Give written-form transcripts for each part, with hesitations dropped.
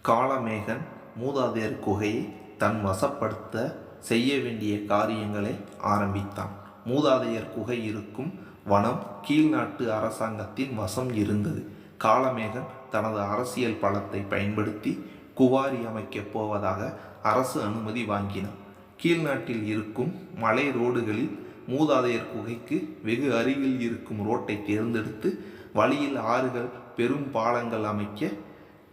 காளமேகன் மூதாதையர் குகையை தன் வசப்படுத்த செய்ய வேண்டிய காரியங்களை ஆரம்பித்தான். மூதாதையர் குகை இருக்கும் வனம் கீழ்நாட்டு அரசாங்கத்தின் வசம் இருந்தது. காளமேகன் தனது அரசியல் பலத்தை பயன்படுத்தி குவாரி அமைக்கப் போவதாக அரசு அனுமதி வாங்கினான். கீழ்நாட்டில் இருக்கும் மலை ரோடுகளில் மூதாதையர் குகைக்கு வெகு அருகில் இருக்கும் ரோட்டை தேர்ந்தெடுத்து வழியில் ஆறுகள், பெரும் பாலங்கள் அமைக்க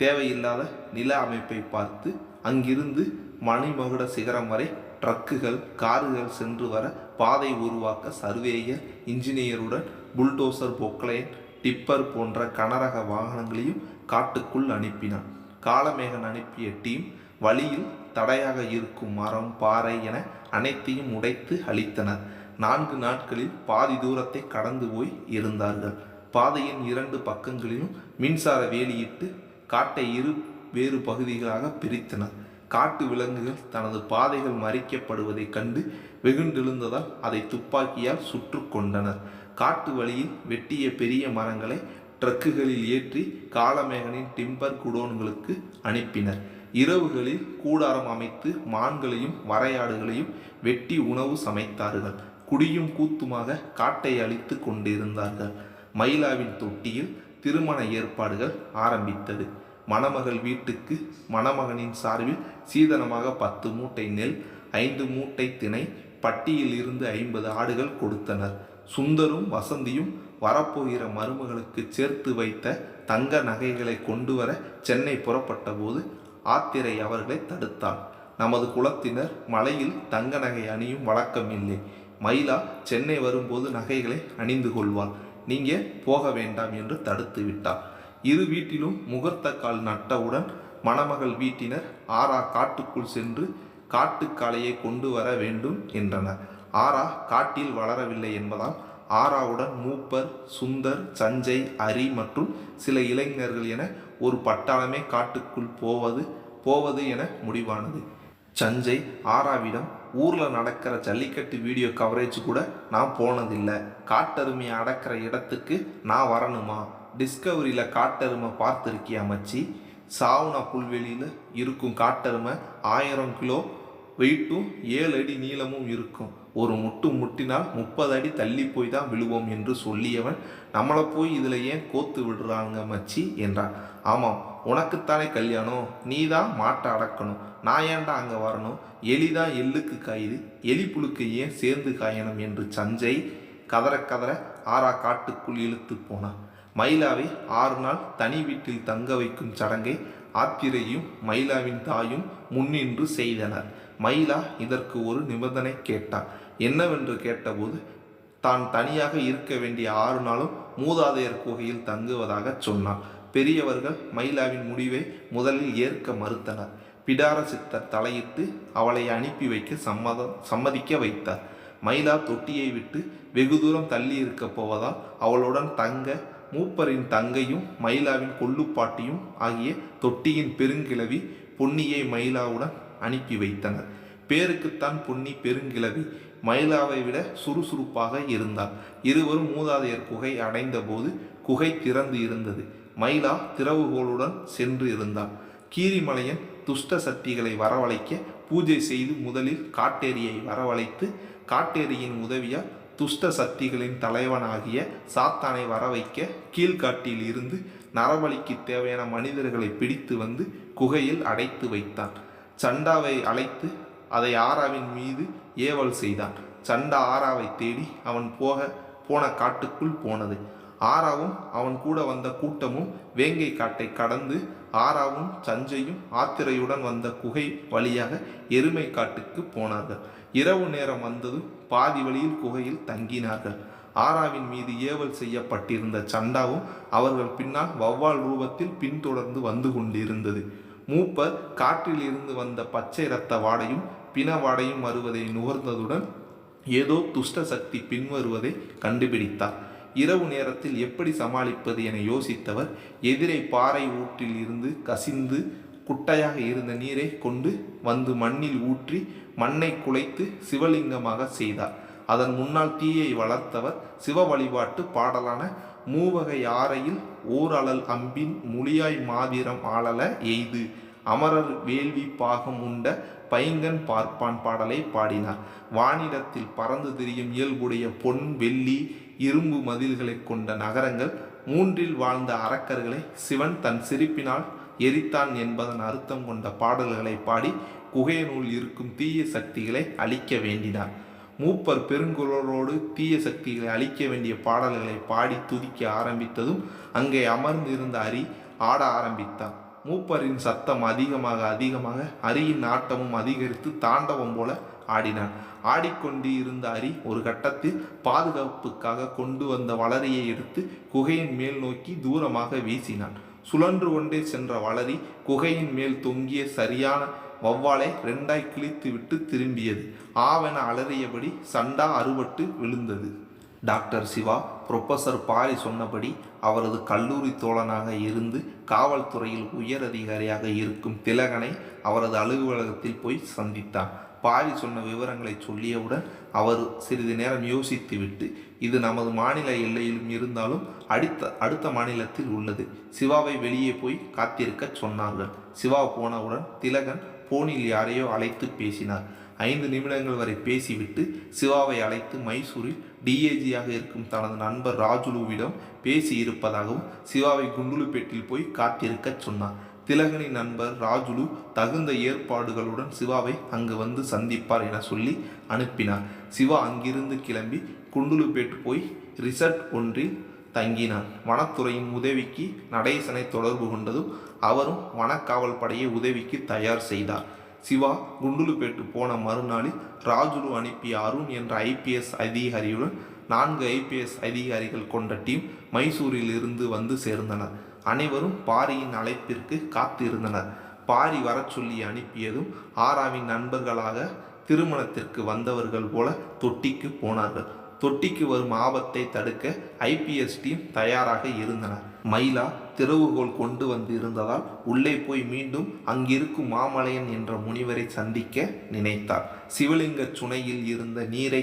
தேவையில்லாத நில அமைப்பை பார்த்து அங்கிருந்து மணிமகுட சிகரம் வரை ட்ரக்குகள், கார்கள் சென்று வர பாதை உருவாக்க சர்வேயர், இன்ஜினியருடன் புல்டோசர், பொக்லைன், டிப்பர் போன்ற கனரக வாகனங்களையும் காட்டுக்குள் அனுப்பினான். காளமேகன் அனுப்பிய டீம் வழியில் தடையாக இருக்கும் மரம், பாறை என அனைத்தையும் உடைத்து அழித்தனர். 4 நாட்களில் பாதி தூரத்தை கடந்து போய் இருந்தார்கள். பாதையின் 2 பக்கங்களிலும் மின்சார வேலியிட்டு காட்டை வேறு பகுதிகளாக பிரித்தனர். காட்டு விலங்குகள் தனது பாதைகள் மறிக்கப்படுவதைக் கண்டு வெகுண்டெழுந்ததால் அதை துப்பாக்கியால் சுற்று கொண்டனர். காட்டு வழியில் வெட்டிய பெரிய மரங்களை ட்ரக்குகளில் ஏற்றி காளமேகனின் டிம்பர் குடோன்களுக்கு அனுப்பினர். இரவுகளில் கூடாரம் அமைத்து மான்களையும் வரையாடுகளையும் வெட்டி உணவு சமைத்தார்கள். குடியும் கூத்துமாக காட்டை அழித்து கொண்டிருந்தார்கள். மயிலாவின் தொட்டியில் திருமண ஏற்பாடுகள் ஆரம்பித்தது. மணமகள் வீட்டுக்கு மணமகனின் சார்பில் சீதனமாக 10 மூட்டை நெல், 5 மூட்டை திணை, பட்டியில் இருந்து 50 ஆடுகள் கொடுத்தனர். சுந்தரும் வசந்தியும் வரப்போகிற மருமகளுக்கு சேர்த்து வைத்த தங்க நகைகளை கொண்டு வர சென்னை புறப்பட்ட போது ஆத்திரை அவர்களை தடுத்தாள். நமது குலத்தினர் மலையில் தங்க நகை அணியும் வழக்கம் இல்லை. மயிலா சென்னை வரும்போது நகைகளை அணிந்து கொள்வாள். நீங்க போக வேண்டாம் என்று தடுத்து விட்டார். இரு வீட்டிலும் முகூர்த்த கால் நட்டவுடன் மணமகள் வீட்டினர் ஆரா காட்டுக்குள் சென்று காட்டுக்காளையை கொண்டு வர வேண்டும் என்றனர். ஆரா காட்டில் வளரவில்லை என்பதால் ஆராவுடன் மூப்பர், சுந்தர், சஞ்சய், அரி மற்றும் சில இளைஞர்கள் என ஒரு பட்டாளமே காட்டுக்குள் போவது என முடிவானது. சஞ்சய் ஆராவிடம், ஊரில் நடக்கிற ஜல்லிக்கட்டு வீடியோ கவரேஜ் கூட நான் போனதில்லை, காட்டெருமையை அடக்கிற இடத்துக்கு நான் வரணுமா? டிஸ்கவரியில் காட்டெருமை பார்த்துருக்கியா மச்சி? சாவுனா புல்வெளியில் இருக்கும் காட்டெருமை 1000 கிலோ வெயிட்டும் 7 அடி நீளமும் இருக்கும். ஒரு முட்டினால் 30 அடி தள்ளி போய் தான் விழுவோம் என்று சொல்லியவன் நம்மளை போய் இதில் ஏன் கோத்து விடுறாங்க மச்சி என்றான். ஆமாம், உனக்குத்தானே கல்யாணம், நீ தான் மாட்டை அடக்கணும், நான் ஏன்டா அங்கே வரணும்? எலிதான் எள்ளுக்கு காயுது, எலி புழுக்கு ஏன் சேர்ந்து காயணும் என்று சஞ்சய் கதற ஆரா காட்டுக்குள் இழுத்து போனான். மயிலாவை 6 நாள் தனி வீட்டில் தங்க வைக்கும் சடங்கை ஆத்திரையும் மயிலாவின் தாயும் முன்னின்று செய்தனர். மயிலா இதற்கு ஒரு நிபந்தனை கேட்டான். என்னவென்று கேட்டபோது தான் தனியாக இருக்க வேண்டிய 6 நாளும் மூதாதையர் குகையில் தங்குவதாக சொன்னான். பெரியவர்கள் மயிலாவின் முடிவை முதலில் ஏற்க மறுத்தனர். பிடார சித்தர் தலையிட்டு அவளை அனுப்பி வைக்க சம்மதிக்க வைத்தார். மயிலா தொட்டியை விட்டு வெகு தூரம் தள்ளி இருக்க போவதால் அவளுடன் தங்க மூப்பரின் தங்கையும் மயிலாவின் கொள்ளுப்பாட்டியும் ஆகிய தொட்டியின் பெருங்கிழவி பொன்னியை மயிலாவுடன் அனுப்பி வைத்தனர். பேருக்குத்தான் பொன்னி பெருங்கிழவி, மயிலாவை விட சுறுசுறுப்பாக இருந்தாள். இருவரும் மூதாதையர் குகை அடைந்த போது குகை திறந்து இருந்தது. மயிலா திறவுகோளுடன் சென்று இருந்தாள். கீரிமலையன் துஷ்ட சக்திகளை வரவழைக்க பூஜை செய்து முதலில் காட்டேரியை வரவழைத்து காட்டேரியின் உதவியால் துஷ்ட சக்திகளின் தலைவனாகிய சாத்தானை வரவைக்க கீழ்காட்டில் இருந்து நரபலிக்கு தேவையான மனிதர்களை பிடித்து வந்து குகையில் அடைத்து வைத்தான். சண்டாவை அழைத்து அதை ஆராவின் மீது ஏவல் செய்தான். சண்டா ஆராவை தேடி அவன் போன காட்டுக்குள் போனது. ஆராவும் அவன் கூட வந்த கூட்டமும் வேங்கை காட்டை கடந்து ஆராவும் சஞ்சயும் ஆத்திரையுடன் வந்த குகை வழியாக எருமை காட்டுக்கு போனார்கள். இரவு நேரம் வந்ததும் பாதி வழியில் குகையில் தங்கினார்கள். ஆராவின் மீது ஏவல் செய்யப்பட்டிருந்த சண்டாவும் அவர்கள் பின்னால் வௌவால் ரூபத்தில் பின்தொடர்ந்து வந்து கொண்டிருந்தது. மூப்பர் காற்றில் இருந்து வந்த பச்சை இரத்த வாடையும் பிண வாடையும் வருவதை நுகர்ந்ததுடன் ஏதோ துஷ்ட சக்தி பின்வருவதை கண்டுபிடித்தார். இரவு நேரத்தில் எப்படி சமாளிப்பது என யோசித்தவர் எதிரே பாறை ஊற்றில் இருந்து கசிந்து குட்டையாக இருந்த நீரை கொண்டு வந்து மண்ணில் ஊற்றி மண்ணை குலைத்து சிவலிங்கமாக செய்தார். அதன் முன்னால் தீயை வளர்த்தவர் சிவ வழிபாட்டு பாடலான மூவகை ஆரையில் ஓர் அழல் அம்பின் முளியாய் மாதிரம் ஆளல எய்து அமரர் வேள்வி பாகம் உண்ட பைங்கன் பார்ப்பான் பாடலை பாடினார். வானிடத்தில் பறந்து திரியும் இயல்புடைய பொன் வெள்ளி இரும்பு மதில்களை கொண்ட நகரங்கள் மூன்றில் வாழ்ந்த அரக்கர்களை சிவன் தன் சிரிப்பினால் எரித்தான் என்பதன் அர்த்தம் கொண்ட பாடல்களை பாடி குகையினுள் இருக்கும் தீய சக்திகளை அழிக்க வேண்டினார். மூப்பர் பெருங்குரலோடு தீய சக்திகளை அழிக்க வேண்டிய பாடல்களை பாடி துதிக்க ஆரம்பித்ததும் அங்கே அமர்ந்திருந்த அரி ஆட ஆரம்பித்தார். மூப்பரின் சத்தம் அதிகமாக அரியின் ஆட்டமும் அதிகரித்து தாண்டவம் போல ஆடினான். ஆடிக்கொண்டு இருந்த அரி ஒரு கட்டத்தில் பாதுகாப்புக்காக கொண்டு வந்த வளரியை எடுத்து குகையின் மேல் நோக்கி தூரமாக வீசினான். சுழன்று கொண்டே சென்ற வளரி குகையின் மேல் தொங்கிய சரியான வௌவாலை 2ஆய் கிழித்து விட்டு திரும்பியது. ஆவென அலறியபடி சண்டா அறுபட்டு விழுந்தது. டாக்டர் சிவா புரொஃபசர் பாரி சொன்னபடி அவரது கல்லூரி தோழனாக இருந்து காவல்துறையில் உயர் அதிகாரியாக இருக்கும் திலகனை அவரது அலுவலகத்தில் போய் சந்தித்தான். பாரி சொன்ன விவரங்களை சொல்லியவுடன் அவர் சிறிது நேரம் யோசித்துவிட்டு, இது நமது மாநில எல்லையிலும் இருந்தாலும் அடுத்த மாநிலத்தில் உள்ளது. சிவாவை வெளியே போய் காத்திருக்க சொன்னார்கள். சிவா போனவுடன் திலகன் போனில் யாரையோ அழைத்து பேசினார். 5 நிமிடங்கள் வரை பேசிவிட்டு சிவாவை அழைத்து மைசூரில் டிஏஜியாக இருக்கும் தனது நண்பர் ராஜுலுவிடம் பேசி இருப்பதாகவும் சிவாவை குண்டுலுப்பேட்டில் போய் காத்திருக்க சொன்னார். திலகனின் நண்பர் ராஜுலு தகுந்த ஏற்பாடுகளுடன் சிவாவை அங்கு வந்து சந்திப்பார் என சொல்லி அனுப்பினார். சிவா அங்கிருந்து கிளம்பி குண்டுலுப்பேட்டு போய் ரிசர்ட் ஒன்றில் தங்கினான். வனத்துறையின் உதவிக்கு நடேசனை தொடர்பு கொண்டதும் அவரும் வனக்காவல் படையை உதவிக்கு தயார் செய்தார். சிவா குண்டுலுப்பேட்டு போன மறுநாளில் ராஜுலு அனுப்பிய அருண் என்ற IPS அதிகாரியுடன் 4 IPS அதிகாரிகள் கொண்ட டீம் மைசூரில் இருந்து வந்து சேர்ந்தனர். அனைவரும் பாரியின் அழைப்பிற்கு காத்திருந்தனர். பாரி வரச் சொல்லி அனுப்பியதும் ஆராவின் நண்பர்களாக திருமணத்திற்கு வந்தவர்கள் போல தொட்டிக்கு போனார்கள். தொட்டிக்கு வரும் ஆபத்தை தடுக்க IPS டீம் தயாராக இருந்தனர். மயிலா திறவுகோல் கொண்டு வந்து இருந்ததால் உள்ளே போய் மீண்டும் அங்கிருக்கும் மாமலையன் என்ற முனிவரை சந்திக்க நினைத்தார். சிவலிங்க சுனையில் இருந்த நீரை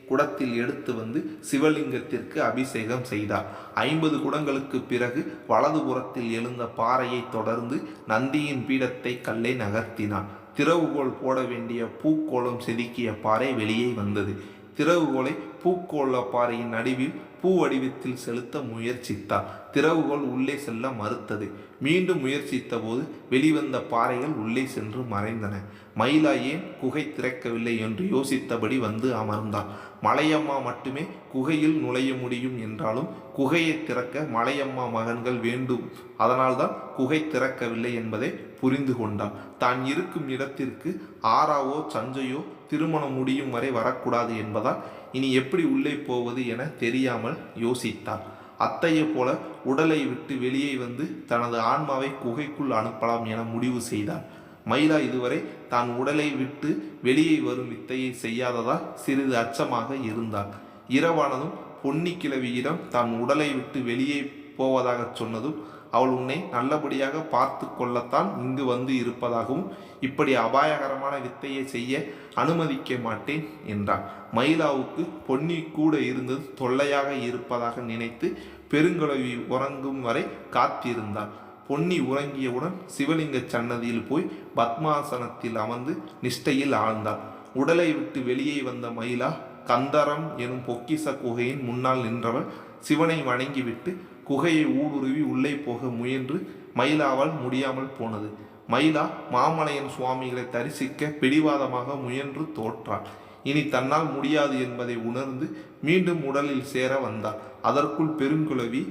குடத்தில் எடுத்து வந்து சிவலிங்கத்திற்கு அபிஷேகம் செய்தார். 50 குடங்களுக்கு பிறகு வலதுபுறத்தில் எழுந்த பாறையை தொடர்ந்து நந்தியின் பீடத்தை கல்லை நகர்த்தினான். திறவுகோல் போட வேண்டிய பூக்கோளம் செதுக்கிய பாறை வெளியே வந்தது. திறவுகோலை பூக்கோள பாறையின் நடுவில் பூ வடிவத்தில் செலுத்த முயற்சித்தார். திறவுகோல் உள்ளே செல்ல மறுத்தது. மீண்டும் முயற்சித்த போது வெளிவந்த பாறைகள் உள்ளே சென்று மறைந்தன. மயிலா ஏன் குகை திறக்கவில்லை என்று யோசித்தபடி வந்து அமர்ந்தார். மலையம்மா மட்டுமே குகையில் நுழைய முடியும் என்றாலும் குகையை திறக்க மலையம்மா மகன்கள் வேண்டும், அதனால்தான் குகை திறக்கவில்லை என்பதை புரிந்து கொண்டான். தான் இருக்கும் இடத்திற்கு ஆராவோ சஞ்சயோ திருமணம் முடியும் வரை வரக்கூடாது என்பதால் இனி எப்படி உள்ளே போவது என தெரியாமல் யோசித்தார். அத்தையை போல உடலை விட்டு வெளியே வந்து தனது ஆன்மாவை குகைக்குள் அனுப்பலாம் என முடிவு செய்தார். மயிலா இதுவரை தான் உடலை விட்டு வெளியே வரும் வித்தையை செய்யாததால் சிறிது அச்சமாக இருந்தார். இரவானதும் பொன்னி கிழவியிடம் தான் உடலை விட்டு வெளியே போவதாக சொன்னதும் அவள் உன்னை நல்லபடியாக பார்த்து கொள்ளத்தான் இங்கு வந்து இருப்பதாகவும் இப்படி அபாயகரமான வித்தையை செய்ய அனுமதிக்க மாட்டேன் என்றார். மயிலாவுக்கு பொன்னி கூட இருந்தது தொல்லையாக இருப்பதாக நினைத்து பெருங்குழவி உறங்கும் வரை காத்திருந்தார். பொன்னி உறங்கியவுடன் சிவலிங்க சன்னதியில் போய் பத்மாசனத்தில் அமர்ந்து நிஷ்டையில் ஆழ்ந்தார். உடலை விட்டு வெளியே வந்த மயிலா கந்தரம் எனும் பொக்கிச குகையின் முன்னால் நின்றவள் சிவனை வணங்கிவிட்டு குகையை ஊடுருவி உள்ளே போக முயன்று மயிலாவால் முடியாமல் போனது. மயிலா மாமலையன் சுவாமிகளை தரிசிக்க பிடிவாதமாக முயன்று தோற்றாள். இனி தன்னால் முடியாது என்பதை உணர்ந்து மீண்டும் உடலில் சேர வந்தார். அதற்குள் பெருங்குழவி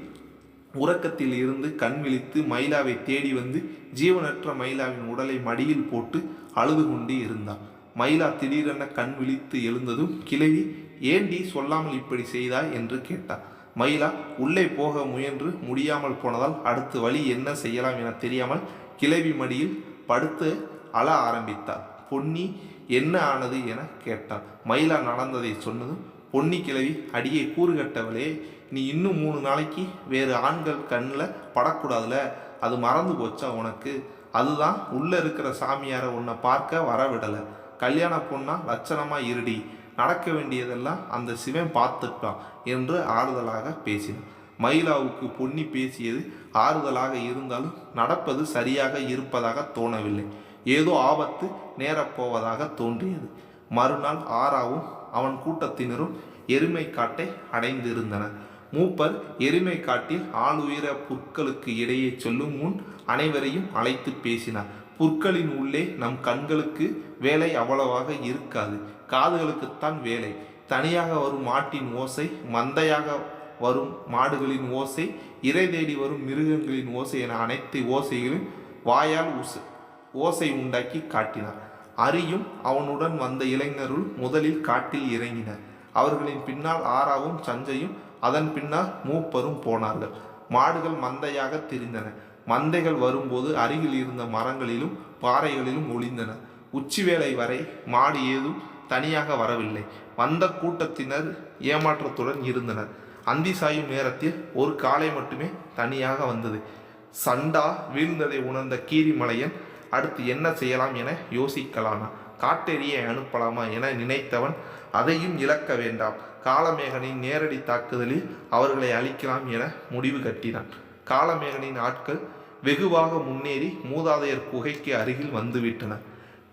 உறக்கத்தில் இருந்து கண் விழித்து மயிலாவை தேடி வந்து ஜீவனற்ற மயிலாவின் உடலை மடியில் போட்டு அழுது கொண்டு இருந்தார். மயிலா திடீரென கண் விழித்து எழுந்ததும் கிழவி ஏண்டி சொல்லாமல் இப்படி செய்தாய் என்று கேட்டார். மயிலா உள்ளே போக முயன்று முடியாமல் போனதால் அடுத்து வழி என்ன செய்யலாம் என தெரியாமல் கிழவி மடியில் படுத்து அழ ஆரம்பித்தார். பொன்னி என்ன ஆனது என கேட்டார். மயிலா நடந்ததை சொன்னதும் பொன்னி கிழவி அடியே கூறுகட்டவளே, நீ இன்னும் 3 நாளைக்கு வேறு ஆண்கள் கண்ணில் படக்கூடாதுல, அது மறந்து போச்சா உனக்கு? அதுதான் உள்ளே இருக்கிற சாமியாரை உன்னை பார்க்க வரவிடலை. கல்யாண பொண்ணா லட்சணமாக இருடி, நடக்க வேண்டியதெல்லாம் அந்த சிவன் பார்த்துட்டான் என்று ஆறுதலாக பேசினார். மயிலாவுக்கு பொன்னி பேசியது ஆறுதலாக இருந்தாலும் நடப்பது சரியாக இருப்பதாக தோணவில்லை. ஏதோ ஆபத்து நேரப்போவதாக தோன்றியது. மறுநாள் ஆறாவும் அவன் கூட்டத்தினரும் எருமை காட்டை அடைந்திருந்தனர். மூப்பர் எருமை காட்டில் ஆளுயர புற்களுக்கு இடையே சொல்லும் முன் அனைவரையும் அழைத்து பேசினார். புற்களின் உள்ளே நம் கண்களுக்கு வேலை அவ்வளவாக இருக்காது, காதுகளுக்குத்தான் வேலை. தனியாக வரும் மாட்டின் ஓசை, மந்தையாக வரும் மாடுகளின் ஓசை, இறை தேடி வரும் மிருகங்களின் ஓசை என அனைத்து ஓசைகளும் வாயால் ஓசை உண்டாக்கி காட்டினார். அரியும் அவனுடன் வந்த இளைஞருள் முதலில் காட்டில் இறங்கினர். அவர்களின் பின்னால் ஆறாவும் சஞ்சையும், அதன் பின்னால் மூப்பரும் போனார்கள். மாடுகள் மந்தையாக திரிந்தன. மந்தைகள் வரும்போது அருகில் இருந்த மரங்களிலும் பாறைகளிலும் ஒளிந்தன. உச்சிவேளை வரை மாடு ஏதும் தனியாக வரவில்லை. வந்த கூட்டத்தினர் ஏமாற்றத்துடன் இருந்தனர். அந்தி சாயும் நேரத்தில் ஒரு காளை மட்டுமே தனியாக வந்தது. சண்டா வீழ்ந்ததை உணர்ந்த கீரிமலையன் அடுத்து என்ன செய்யலாம் என யோசிக்கலானா, காட்டெறியை அனுப்பலாமா என நினைத்தவன் அதையும் இழக்க வேண்டாம், காளமேகனின் நேரடி தாக்குதலில் அவர்களை அழிக்கலாம் என முடிவு கட்டினான். காளமேகனின் ஆட்கள் வெகுவாக முன்னேறி மூதாதையர் குகைக்கு அருகில் வந்துவிட்டனர்.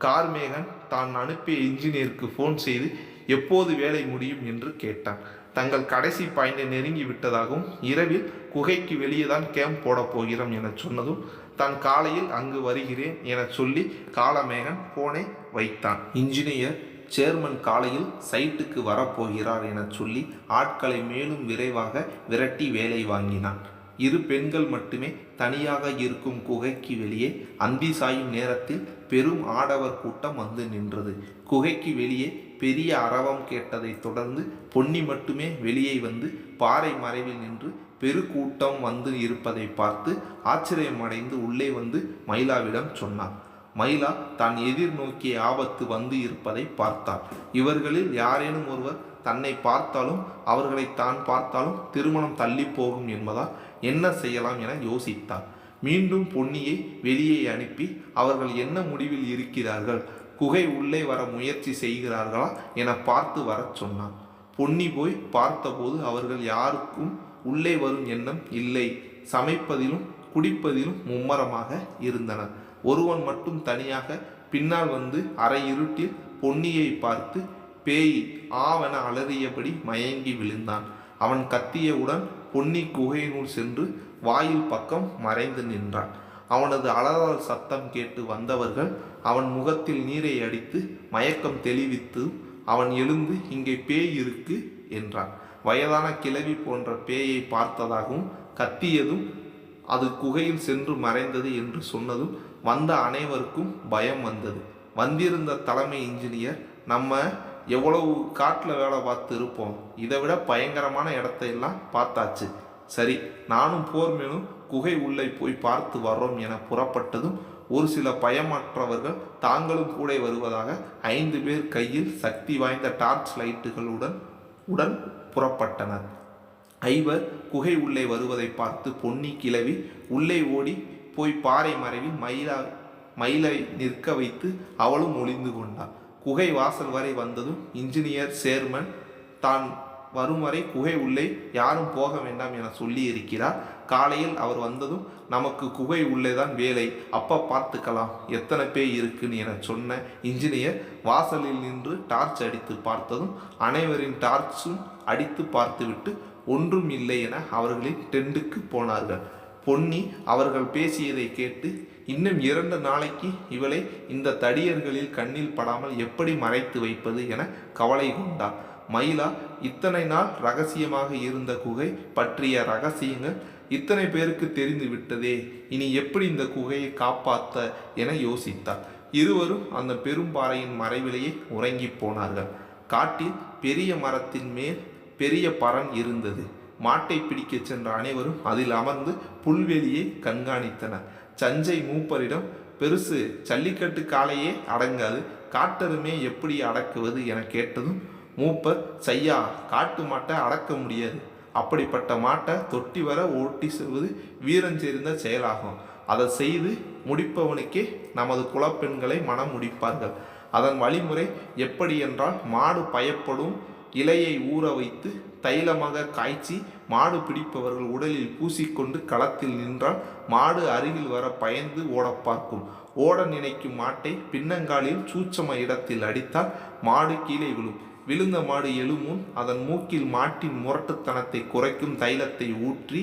கார்மேகன் தான் அனுப்பிய இன்ஜினியருக்கு ஃபோன் செய்து எப்போது வேலை முடியும் என்று கேட்டான். தங்கள் கடைசி பாயிண்டை நெருங்கி விட்டதாகவும் இரவில் குகைக்கு வெளியே தான் கேம்ப் போடப் போகிறோம் என சொன்னதும் தான் காலையில் அங்கு வருகிறேன் என சொல்லி காளமேகன் போனை வைத்தான். இன்ஜினியர் சேர்மன் காலையில் சைட்டுக்கு வரப்போகிறார் என சொல்லி ஆட்களை மேலும் விரைவாக விரட்டி வேலை வாங்கினான். இரு பெண்கள் மட்டுமே தனியாக இருக்கும் குகைக்கு வெளியே அந்தி சாயும் நேரத்தில் பெரும் ஆடவர் கூட்டம் வந்து நின்றது. குகைக்கு வெளியே பெரிய அரவம் கேட்டதை தொடர்ந்து பொன்னி மட்டுமே வெளியே வந்து பாறை மறைவில் நின்று பெருக்கூட்டம் வந்து இருப்பதை பார்த்து ஆச்சரியமடைந்து உள்ளே வந்து மயிலாவிடம் சொன்னார். மயிலா தான் எதிர்நோக்கிய ஆபத்து வந்து இருப்பதை பார்த்தார். இவர்களில் யாரேனும் ஒருவர் தன்னை பார்த்தாலும் அவர்களை தான் பார்த்தாலும் திருமணம் தள்ளி போகும் என்பதால் என்ன செய்யலாம் என யோசித்தார். மீண்டும் பொன்னியை வெளியே அனுப்பி அவர்கள் என்ன முடிவில் இருக்கிறார்கள், குகை உள்ளே வர முயற்சி செய்கிறார்களா என பார்த்து வரச் சொன்னார். பொன்னி போய் பார்த்தபோது அவர்கள் யாருக்கும் உள்ளே வரும் எண்ணம் இல்லை. சமைப்பதிலும் குடிப்பதிலும் மும்மரமாக இருந்தனர். ஒருவன் மட்டும் தனியாக பின்னால் வந்து அரை இருட்டில் பொன்னியை பார்த்து பேய் ஆவென அலறியபடி மயங்கி விழுந்தான். அவன் கத்தியவுடன் பொன்னி குகையினுள் சென்று வாயில் பக்கம் மறைந்து நின்றான். அவனது அலறல் சத்தம் கேட்டு வந்தவர்கள் அவன் முகத்தில் நீரை அடித்து மயக்கம் தெளிவித்து அவன் எழுந்து இங்கே பேய் இருக்கு என்றான். வயதான கிழவி போன்ற பேயை பார்த்ததாகவும் கத்தியதும் அது குகையில் சென்று மறைந்தது என்று சொன்னதும் வந்த அனைவருக்கும் பயம் வந்தது. வந்திருந்த தலைமை இன்ஜினியர், நம்ம எவ்வளவு காட்டில் வேலை பார்த்து இருப்போம், இதை விட பயங்கரமான இடத்தையெல்லாம் பார்த்தாச்சு, சரி நானும் போர் மேலும் குகை உள்ளே போய் பார்த்து வர்றோம் என புறப்பட்டதும் ஒரு சில பயமற்றவர்கள் தாங்களும் கூட வருவதாக 5 பேர் கையில் சக்தி வாய்ந்த டார்ச் லைட்டுகளுடன் புறப்பட்டனர். 5 குகை உள்ளே வருவதை பார்த்து பொன்னி கிழவி உள்ளே ஓடி போய் பாறை மறைவில் மயிலை நிற்க வைத்து அவளும் ஒளிந்து கொண்டாள். குகை வாசல் வரை வந்ததும் இன்ஜினியர் சேர்மன் தான் வரும் வரை குகை உள்ளே யாரும் போக வேண்டாம் என சொல்லி இருக்கிறார். காலையில் அவர் வந்ததும் நமக்கு குகை உள்ளே தான் வேலை, அப்போ பார்த்துக்கலாம் எத்தனை பேர் இருக்குன்னு என சொன்ன இன்ஜினியர் வாசலில் நின்று டார்ச் அடித்து பார்த்ததும் அனைவரின் டார்ச்சும் அடித்து பார்த்துவிட்டு ஒன்றும் இல்லை என அவர்களின் டெண்டுக்கு போனார்கள். பொன்னி அவர்கள் பேசியதை கேட்டு இன்னும் 2 நாளைக்கு இவளை இந்த தடியர்களில் கண்ணில் படாமல் எப்படி மறைத்து வைப்பது என கவலை கொண்டார். மயிலா இத்தனை நாள் ரகசியமாக இருந்த குகை பற்றிய ரகசியங்கள் இத்தனை பேருக்கு தெரிந்து விட்டதே, இனி எப்படி இந்த குகையை காப்பாற்ற என யோசித்தார். இருவரும் அந்த பெரும்பாறையின் மறைவிலேயே உறங்கி போனார்கள். காட்டில் பெரிய மரத்தின் மேல் பெரிய பறன் இருந்தது. மாட்டை பிடிக்க சென்ற அனைவரும் அதில் அமர்ந்து புல்வெளியை கண்காணித்தனர். சஞ்சை மூப்பரிடம், பெருசு ஜல்லிக்கட்டு காளையே அடங்காது, காட்டெருமே எப்படி அடக்குவது என கேட்டதும் மூப்பர், செய்யா காட்டு மாட்டை அடக்க முடியாது, அப்படிப்பட்ட மாட்டை தொட்டி வர ஓட்டி செல்வது வீரஞ்செறிந்த செயலாகும், அதை செய்து முடிப்பவனுக்கே நமது குலப்பெண்களை மனம் முடிப்பார்கள். அதன் வழிமுறை எப்படி என்றால், மாடு பயப்படும் இலையை ஊற வைத்து தைலமாக காய்ச்சி மாடு பிடிப்பவர்கள் உடலில் பூசிக்கொண்டு களத்தில் நின்றால் மாடு அருகில் வர பயந்து ஓட பார்க்கும். ஓட நினைக்கும் மாட்டை பின்னங்காலில் சூட்சம இடத்தில் அடித்தால் மாடு கீழே விழும். விழுந்த மாடு எழுமுன் அதன் மூக்கில் மாட்டின் முரட்டுத்தனத்தை குறைக்கும் தைலத்தை ஊற்றி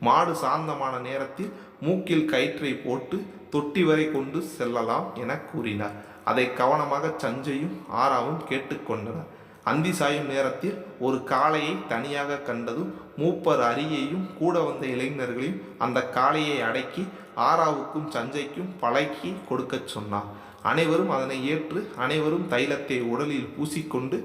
மாடு சாந்தமான நேரத்தில் மூக்கில் கயிற்றை போட்டு தொட்டி வரை கொண்டு செல்லலாம் என கூறினார். அதை கவனமாக சஞ்சையும் ஆறாவும் கேட்டுக்கொண்டனர். அந்தி சாயும் நேரத்தில் ஒரு காளையை தனியாக கண்டதும் மூப்பர் அரியையும் கூட வந்த இளைஞர்களையும் அந்த காளையை அடக்கி ஆறாவுக்கும் சஞ்சைக்கும் பழக்கி கொடுக்கச் சொன்னார். அனைவரும் அதனை ஏற்று அனைவரும் தைலத்தை உடலில் பூசிக்கொண்டு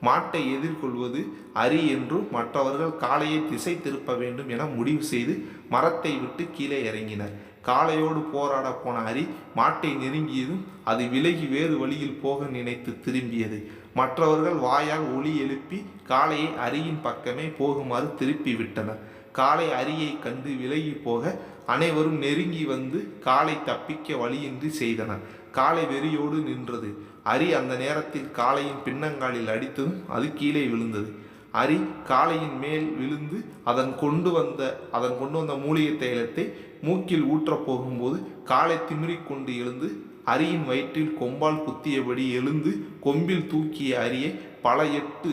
மாட்டை எதிர்கொள்வது அரி என்றும் மற்றவர்கள் காளையை திசை திருப்ப வேண்டும் என முடிவு செய்து மரத்தை விட்டு கீழே இறங்கினர். காளையோடு போராட போன அரி மாட்டை நெருங்கியதும் அது விலகி வேறு வழியில் போக நினைத்து திரும்பியது. மற்றவர்கள் வாயால் ஒலி எழுப்பி காளையை அரியின் பக்கமே போகுமாறு திருப்பி விட்டனர். காளை அரியை கண்டு விலகி போக அனைவரும் நெருங்கி வந்து காளை தப்பிக்க வழியின்றி செய்தனர். காளை வெறியோடு நின்றது. அரி அந்த நேரத்தில் காளையின் பின்னங்காலில் அடித்ததும் அது கீழே விழுந்தது. அரி காளையின் மேல் விழுந்து அதன் கொண்டு வந்த மூலிகை தைலத்தை மூக்கில் ஊற்றப் போகும்போது காளை திமிரிக்கொண்டு எழுந்து அரியின் வயிற்றில் கொம்பால் குத்தியபடி எழுந்து கொம்பில் தூக்கிய அரியை பல எட்டு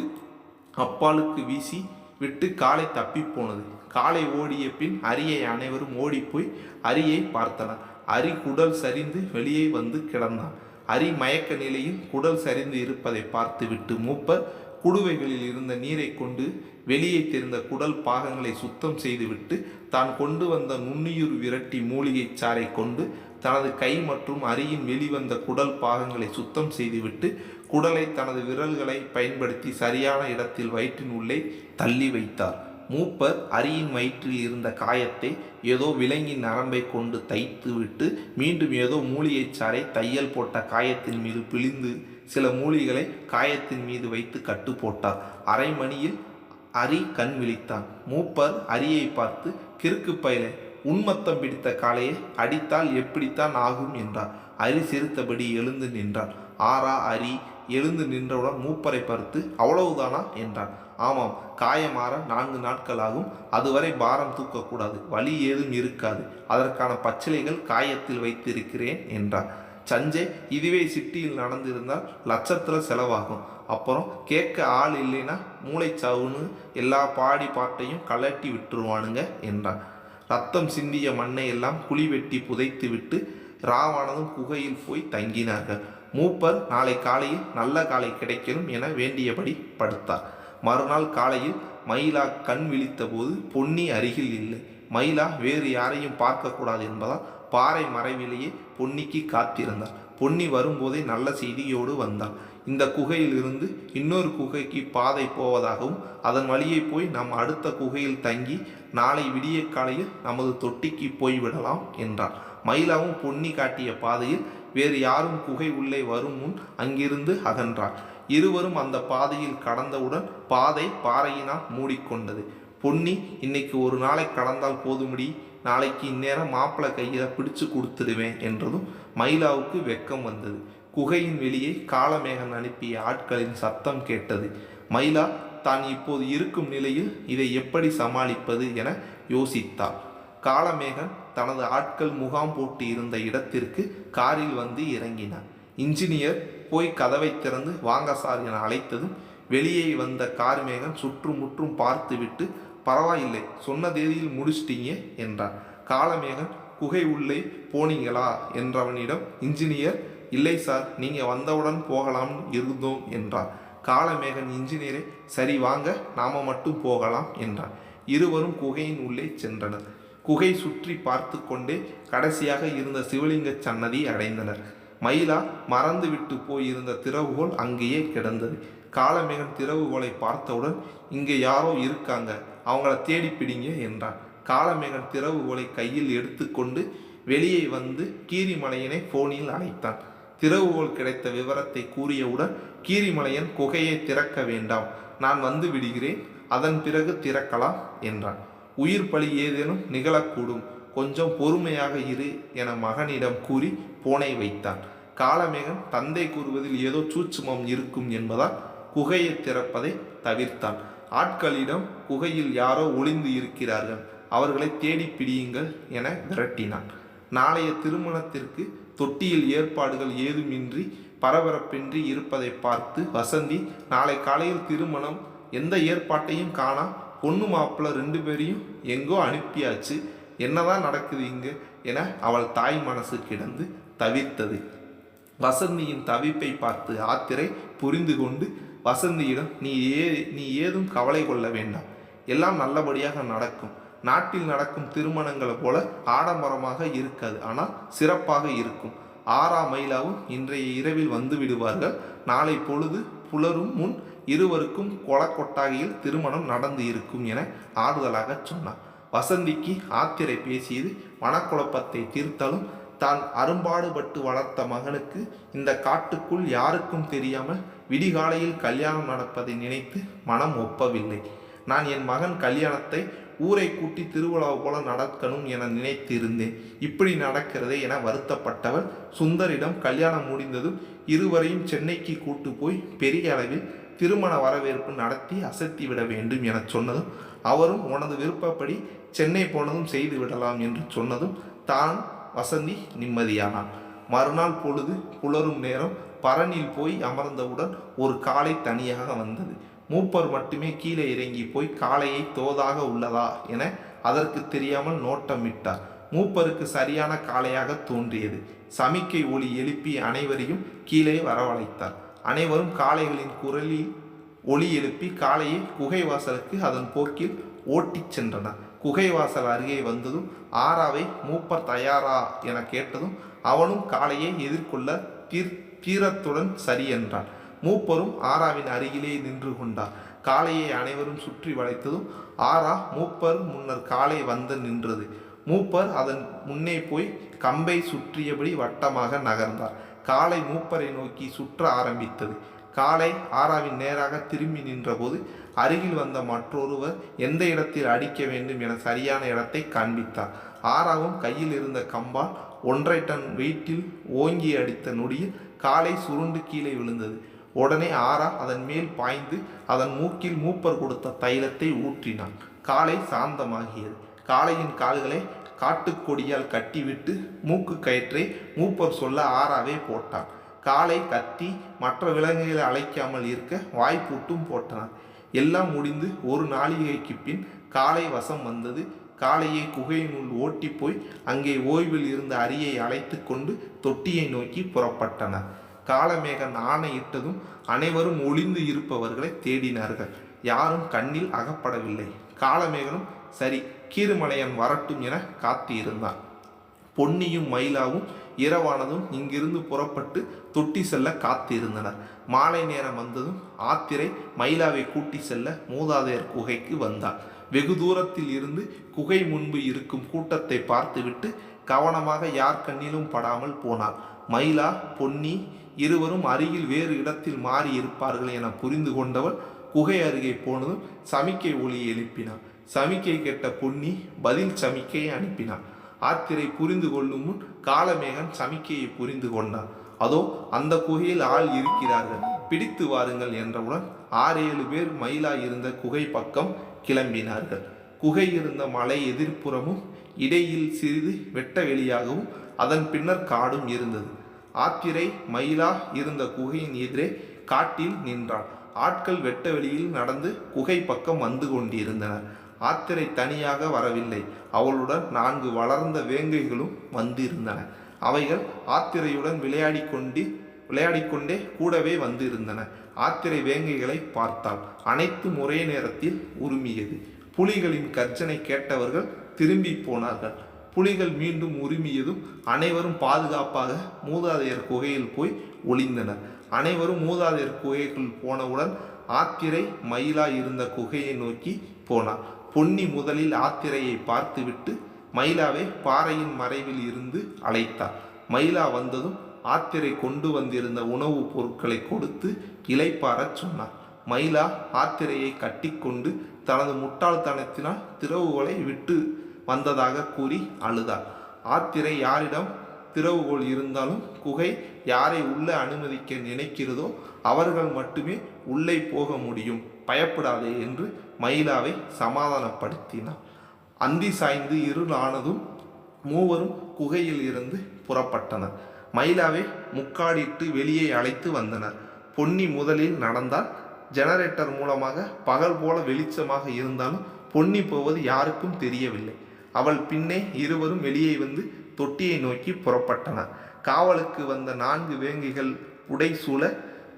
அப்பாலுக்கு வீசி விட்டு காளை தப்பி போனது. காளை ஓடிய பின் அரியை அனைவரும் ஓடிப்போய் அரியை பார்த்தனர். அரி குடல் சரிந்து வெளியே வந்து கிடந்தான். அரி மயக்க நிலையில் குடல் சரிந்து இருப்பதை பார்த்துவிட்டு மூப்பர் குடுவைகளில் இருந்த நீரை கொண்டு வெளியே தெரிந்த குடல் பாகங்களை சுத்தம் செய்துவிட்டு தான் கொண்டு வந்த நுண்ணுயிர் விரட்டி மூலிகை சாறை கொண்டு தனது கை மற்றும் அரியின் வெளிவந்த குடல் பாகங்களை சுத்தம் செய்துவிட்டு குடலை தனது விரல்களை பயன்படுத்தி சரியான இடத்தில் வயிற்றின் உள்ளே தள்ளி வைத்தார். மூப்பர் அரியின் வயிற்றில் இருந்த காயத்தை ஏதோ விலங்கின் நரம்பை கொண்டு தைத்து விட்டு மீண்டும் ஏதோ மூலிகை சாறை தையல் போட்ட காயத்தின் மீது பிழிந்து சில மூலிகளை காயத்தின் மீது வைத்து கட்டு போட்டார். அரை மணியில் அரி கண் விழித்தான். மூப்பர் அரியை பார்த்து, கிறுக்கு பயிலை, உன்மத்தம் பிடித்த காளையை அடித்தால் எப்படித்தான் ஆகும் என்றார். அரி சிரித்தபடி எழுந்து நின்றான். ஆறா அரி எழுந்து நின்றவுடன் மூப்பரை பார்த்து, அவ்வளவுதானா என்றான். ஆமாம், காயமாற 4 நாட்கள் ஆகும். அதுவரை பாரம் தூக்கக்கூடாது. வலி ஏதும் இருக்காது. அதற்கான பச்சிலைகள் காயத்தில் வைத்திருக்கிறேன் என்றார். சஞ்சய், இதுவே சிட்டியில் நடந்திருந்தால் லட்சத்தில் செலவாகும். அப்புறம் கேட்க ஆள் இல்லைன்னா மூளைச்சாவுன்னு எல்லா பாடி பாட்டையும் கலட்டி விட்டுருவானுங்க என்றான். ரத்தம் சிந்திய மண்ணை எல்லாம் குழி வெட்டி புதைத்து விட்டு ராவானதும் குகையில் போய் தங்கினார்கள். மூப்பர் நாளை காலையில் நல்ல காலை கிடைக்கணும் என வேண்டியபடி படுத்தார். மறுநாள் காலையில் மயிலா கண் விழித்த போது பொன்னி அருகில் இல்லை. மயிலா வேறு யாரையும் பார்க்கக்கூடாது என்பதால் பாறை மறைவிலேயே பொன்னிக்கு காத்திருந்தார். பொன்னி வரும்போதே நல்ல செய்தியோடு வந்தாள். இந்த குகையில் இருந்து இன்னொரு குகைக்கு பாதை போவதாகவும் அதன் வழியே போய் நாம் அடுத்த குகையில் தங்கி நாளை விடிய காலையில் நமது தொட்டிக்கு போய்விடலாம் என்றார். மயிலாவும் பொன்னி காட்டிய பாதையில் வேறு யாரும் குகை உள்ளே வரும் முன் அங்கிருந்து அகன்றார். இருவரும் அந்த பாதையில் கடந்தவுடன் பாதை பாறையினால் மூடிக்கொண்டது. பொன்னி, இன்னைக்கு ஒரு நாளை கடந்தால் போதுமுடி, நாளைக்கு இந்நேரம் மாப்பிள்ளை கையில் பிடிச்சு கொடுத்துடுவேன் என்றதும் மயிலாவுக்கு வெக்கம் வந்தது. குகையின் வெளியே காலமேகன் அனுப்பிய ஆட்களின் சத்தம் கேட்டது. மயிலா தான் இப்போது இருக்கும் நிலையில் இதை எப்படி சமாளிப்பது என யோசித்தாள். காலமேகன் தனது ஆட்கள் முகாம் போட்டு இருந்த இடத்திற்கு காரில் வந்து இறங்கினார். இன்ஜினியர் போய் கதவை திறந்து வாங்க சார் என அழைத்ததும் வெளியே வந்த கார்மேகன் சுற்றுமுற்றும் பார்த்துவிட்டு, பரவாயில்லை, சொன்ன தேதியில் முடிச்சிட்டீங்க என்றான். காலமேகன், குகை உள்ளே போனீங்களா என்றவனிடம் இன்ஜினியர், இல்லை சார், நீங்கள் வந்தவுடன் போகலாம்னு இருந்தோம் என்றார். காலமேகன் இன்ஜினியரை, சரி வாங்க, நாம மட்டும் போகலாம் என்றான். இருவரும் குகையின் உள்ளே சென்றனர். குகை சுற்றி பார்த்து கொண்டே கடைசியாக இருந்த சிவலிங்க சன்னதி அடைந்தனர். மயிலா மறந்து விட்டு போயிருந்த திறவுகோல் அங்கேயே கிடந்தது. காலமேகன் திறவுகோலை பார்த்தவுடன், இங்கே யாரோ இருக்காங்க, அவங்கள தேடி பிடிங்க என்றான். காலமேகன் திறவுகோலை கையில் எடுத்துக்கொண்டு வெளியே வந்து கீரிமலையனை போனில் அழைத்தான். திறவுகோல் கிடைத்த விவரத்தை கூறியவுடன், கீரிமலையன், குகையை திறக்க வேண்டாம், நான் வந்து விடுகிறேன், அதன் பிறகு திறக்கலாம் என்றான். உயிர் பலி ஏதேனும் நிகழக்கூடும், கொஞ்சம் பொறுமையாக இரு என மகனிடம் கூறி போனை வைத்தான். காலமேகன் தந்தை கூறுவதில் ஏதோ சூட்சுமம் இருக்கும் என்பதால் குகையை திறப்பதை தவிர்த்தான். ஆட்களிடம் குகையில் யாரோ ஒளிந்து இருக்கிறார்கள், அவர்களை தேடி பிடியுங்கள் என விரட்டினான். நாளைய திருமணத்திற்கு தொட்டியில் ஏற்பாடுகள் ஏதுமின்றி பரபரப்பின்றி இருப்பதை பார்த்து வசந்தி, நாளை காலையில் திருமணம், எந்த ஏற்பாட்டையும் காணா, பொண்ணு மாப்பிள்ளை 2 பேரையும் எங்கோ அனுப்பியாச்சு, என்னதான் நடக்குது இங்கு என அவள் தாய் மனசு கிடந்து தவிர்த்தது. வசந்தியின் தவிப்பை பார்த்து ஆத்திரை புரிந்து கொண்டு வசந்தியிடம், நீ ஏதும் கவலை கொள்ள வேண்டாம், எல்லாம் நல்லபடியாக நடக்கும். நாட்டில் நடக்கும் திருமணங்களை போல ஆடம்பரமாக இருக்காது, ஆனால் சிறப்பாக இருக்கும். ஆரா மயிலாவும் இன்றைய இரவில் வந்து விடுவார்கள். நாளை பொழுது புலரும் முன் இருவருக்கும் கொட்டாகையில் திருமணம் நடந்து இருக்கும் என ஆறுதலாக சொன்னார். வசந்திக்கு ஆத்திரை பேசியது மனக்குழப்பத்தை தீர்த்தாலும் தான் அரும்பாடுபட்டு வளர்த்த மகனுக்கு இந்த காட்டுக்குள் யாருக்கும் தெரியாமல் விடிகாலையில் கல்யாணம் நடப்பதை நினைத்து மனம் ஒப்பவில்லை. நான் என் மகன் கல்யாணத்தை ஊரை கூட்டி திருவிழா போல நடக்கணும் என நினைத்து இருந்தேன், இப்படி நடக்கிறதே என வருத்தப்பட்டவள் சுந்தரிடம் கல்யாணம் முடிந்ததும் இருவரையும் சென்னைக்கு கூட்டு போய் பெரிய அளவில் திருமண வரவேற்பு நடத்தி அசத்திவிட வேண்டும் என சொன்னதும், அவரும் உனது விருப்பப்படி சென்னை போனதும் செய்து விடலாம் என்று சொன்னதும் தான் வசந்தி நிம்மதியானான். மறுநாள் பொழுது புலரும் நேரம் பரனில் போய் அமர்ந்தவுடன் ஒரு காளை தனியாக வந்தது. மூப்பர் மட்டுமே கீழே இறங்கி போய் காளையை தோதாக உள்ளதா என அதற்கு தெரியாமல் நோட்டமிட்டார். மூப்பருக்கு சரியான காளையாக தோன்றியது. சமிக்கை ஒலி எழுப்பி அனைவரையும் கீழே வரவழைத்தார். அனைவரும் காளைகளின் குரலில் ஒலி எழுப்பி காளையை குகை வாசலுக்கு அதன் போக்கில் ஓட்டிச் சென்றனர். குகை வாசல் அருகே வந்ததும் ஆராவை மூப்பர் தயாரா என கேட்டதும் அவனும் காளையை எதிர்கொள்ள தீரத்துடன் சரி என்றான். மூப்பரும் ஆராவின் அருகிலே நின்று கொண்டார். காளையை அனைவரும் சுற்றி வளைத்ததும் ஆரா மூப்பர் முன்னர் காளை வந்து நின்றது. மூப்பர் அதன் முன்னே போய் கம்பை சுற்றியபடி வட்டமாக நகர்ந்தார். காளை மூப்பரை நோக்கி சுற்ற ஆரம்பித்தது. காளை ஆராவின் நேராக திரும்பி நின்றபோது அருகில் வந்த மற்றொருவர் எந்த இடத்தில் அடிக்க வேண்டும் என சரியான இடத்தை காண்பித்தார். ஆராவும் கையில் இருந்த கம்பால் 1.5 டன் வெயிட்டில் ஓங்கி அடித்த நொடியில் காளை சுருண்டு கீழே விழுந்தது. உடனே ஆரா அதன் மேல் பாய்ந்து அதன் மூக்கில் மூப்பர் கொடுத்த தைலத்தை ஊற்றினான். காளை சாந்தமாகியது. காளையின் கால்களை காட்டுக்கொடியால் கட்டிவிட்டு மூக்கு கயிற்றை மூப்பர் சொல்ல ஆராவே போட்டான். காளை கத்தி மற்ற விலங்குகளை அழைக்காமல் இருக்க வாய்ப்பூட்டும் போட்டனர். எல்லாம் முடிந்து ஒரு நாளிகைக்கு பின் காளை வசம் வந்தது. காளையை குகையினுள் ஓட்டி போய் அங்கே ஓய்வில் இருந்த அரியை அழைத்து கொண்டு தொட்டியை நோக்கி புறப்பட்டனர். காளமேகன் ஆணையிட்டதும் அனைவரும் ஒளிந்து இருப்பவர்களை தேடினார்கள். யாரும் கண்ணில் அகப்படவில்லை. காளமேகனும் சரி கீருமலையன் வரட்டும் என காத்து இருந்தான். பொன்னியும் மயிலாவும் இரவானதும் இங்கிருந்து புறப்பட்டு தொட்டி செல்ல காத்திருந்தனர். மாலை நேரம் வந்ததும் ஆத்திரை மயிலாவை கூட்டி செல்ல மூதாதையர் குகைக்கு வந்தார். வெகு தூரத்தில் இருந்து குகை முன்பு இருக்கும் கூட்டத்தை பார்த்துவிட்டு கவனமாக யார் கண்ணிலும் படாமல் போனார். மயிலா பொன்னி இருவரும் அருகில் வேறு இடத்தில் மாறி இருப்பார்கள் என புரிந்து கொண்டவள் குகை அருகே போனதும் சமிக்கை ஒலி எழுப்பினார். சமிக்கை கேட்ட பொன்னி பதில் சமிக்கையை அனுப்பினார். ஆத்திரை புரிந்து கொள்ளும் முன் காளமேகன் சமிக்கையை புரிந்து கொண்டான். அதோ அந்த குகையில் ஆள் இருக்கிறார்கள், பிடித்து வாருங்கள் என்றவுடன் 6-7 பேர் மயிலா இருந்த குகை பக்கம் கிளம்பினார்கள். குகை இருந்த மலை எதிர்ப்புறமும் இடையில் சிறிது வெட்ட வெளியாகவும் அதன் பின்னர் காடும் இருந்தது. ஆத்திரை மயிலா இருந்த குகையின் எதிரே காட்டில் நின்றான். ஆட்கள் வெட்ட வெளியில் நடந்து குகை பக்கம் வந்து கொண்டிருந்தனர். ஆத்திரை தனியாக வரவில்லை. அவளுடன் 4 வளர்ந்த வேங்கைகளும் வந்திருந்தன. அவைகள் ஆத்திரையுடன் விளையாடிக்கொண்டே கூடவே வந்திருந்தன. ஆத்திரை வேங்கைகளை பார்த்தாள். அனைத்தும் ஒரே நேரத்தில் உருமியது. புலிகளின் கர்ஜனை கேட்டவர்கள் திரும்பி போனார்கள். புலிகள் மீண்டும் உருமியதும் அனைவரும் பாதுகாப்பாக மூதாதையர் குகையில் போய் ஒளிந்தனர். அனைவரும் மூதாதையர் குகைக்குள் போனவுடன் ஆத்திரை மயிலா இருந்த குகையை நோக்கி போனார். பொன்னி முதலில் ஆத்திரையை பார்த்துவிட்டு மயிலாவை பாறையின் மறைவில் இருந்து அழைத்தார். மயிலா வந்ததும் ஆத்திரை கொண்டு வந்திருந்த உணவுப் பொருட்களை கொடுத்து இளைப்பாரச் சொன்னார். மயிலா ஆத்திரையை கட்டிக்கொண்டு தனது முட்டாள்தனத்தினால் திறவுகோலை விட்டு வந்ததாக கூறி அழுதார். ஆத்திரை யாரிடம் திறவுகோல் இருந்தாலும் குகை யாரை உள்ளே அனுமதிக்க நினைக்கிறதோ அவர்கள் மட்டுமே உள்ளே போக முடியும் பயப்படாதே என்று மயிலாவை சமாதானப்படுத்தினார். அந்தி சாய்ந்து இருள் ஆனதும் மூவரும் குகையில் இருந்து புறப்பட்டனர். மயிலாவை முக்காடிட்டு வெளியே அழைத்து வந்தனர். பொன்னி முதலில் நடந்தால். ஜெனரேட்டர் மூலமாக பகல் போல வெளிச்சமாக இருந்தாலும் பொன்னி போவது யாருக்கும் தெரியவில்லை. அவள் பின்னே இருவரும் வெளியே வந்து தொட்டியை நோக்கி புறப்பட்டனர். காவலுக்கு வந்த 4 வேங்கைகள் புடைசூழ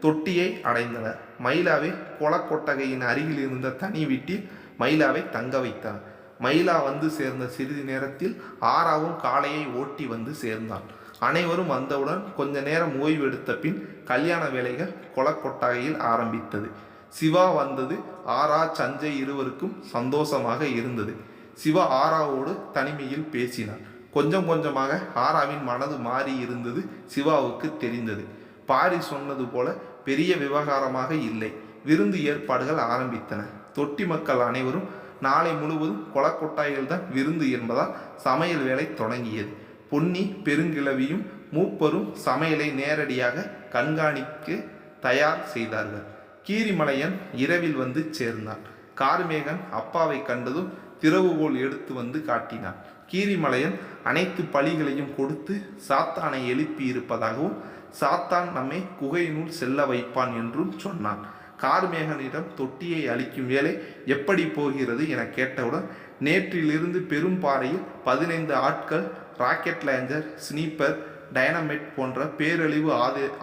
தொட்டியை அடைந்தனர். மயிலாவை கொலக்கொட்டகையின் அருகில் இருந்த தனி வீட்டில் மயிலாவை தங்க வைத்தனர். மயிலா வந்து சேர்ந்த சிறிது நேரத்தில் ஆராவும் காளையை ஓட்டி வந்து சேர்ந்தான். அனைவரும் வந்தவுடன் கொஞ்ச நேரம் ஓய்வு எடுத்த பின் கல்யாண வேலைகள் கொலக்கொட்டகையில் ஆரம்பித்தது. சிவா வந்தது ஆரா சஞ்சய் இருவருக்கும் சந்தோஷமாக இருந்தது. சிவா ஆராவோடு தனிமையில் பேசினார். கொஞ்சம் கொஞ்சமாக ஆராவின் மனது மாறி இருந்தது சிவாவுக்கு தெரிந்தது. பாரி சொன்னது போல பெரிய விவகாரமாக இல்லை. விருந்து ஏற்பாடுகள் ஆரம்பித்தன. தொட்டி மக்கள் அனைவரும் நாளை முழுவதும் கொலக்கொட்டாயில் தான் விருந்து என்பதால் சமையல் வேலை தொடங்கியது. பொன்னி பெருங்கிழவியும் மூப்பரும் சமையலை நேரடியாக கண்காணிக்க தயார் செய்தார்கள். கீரிமலையன் இரவில் வந்து சேர்ந்தான். கார்மேகன் அப்பாவை கண்டதும் திறவுகோல் எடுத்து வந்து காட்டினான். கீரிமலையன் அனைத்து பலிகளையும் கொடுத்து சாத்தானை எழுப்பி இருப்பதாகவும் சாத்தான் நம்மை குகையினுள் செல்ல வைப்பான் என்றும் சொன்னான். கார்மேகனிடம் தொட்டியை அளிக்கும் வேலை எப்படி போகிறது என கேட்டவுடன் நேற்றிலிருந்து பெரும் பாறையில் 15 ஆட்கள் ராக்கெட் லாஞ்சர், ஸ்னீப்பர், டைனமைட் போன்ற பேரழிவு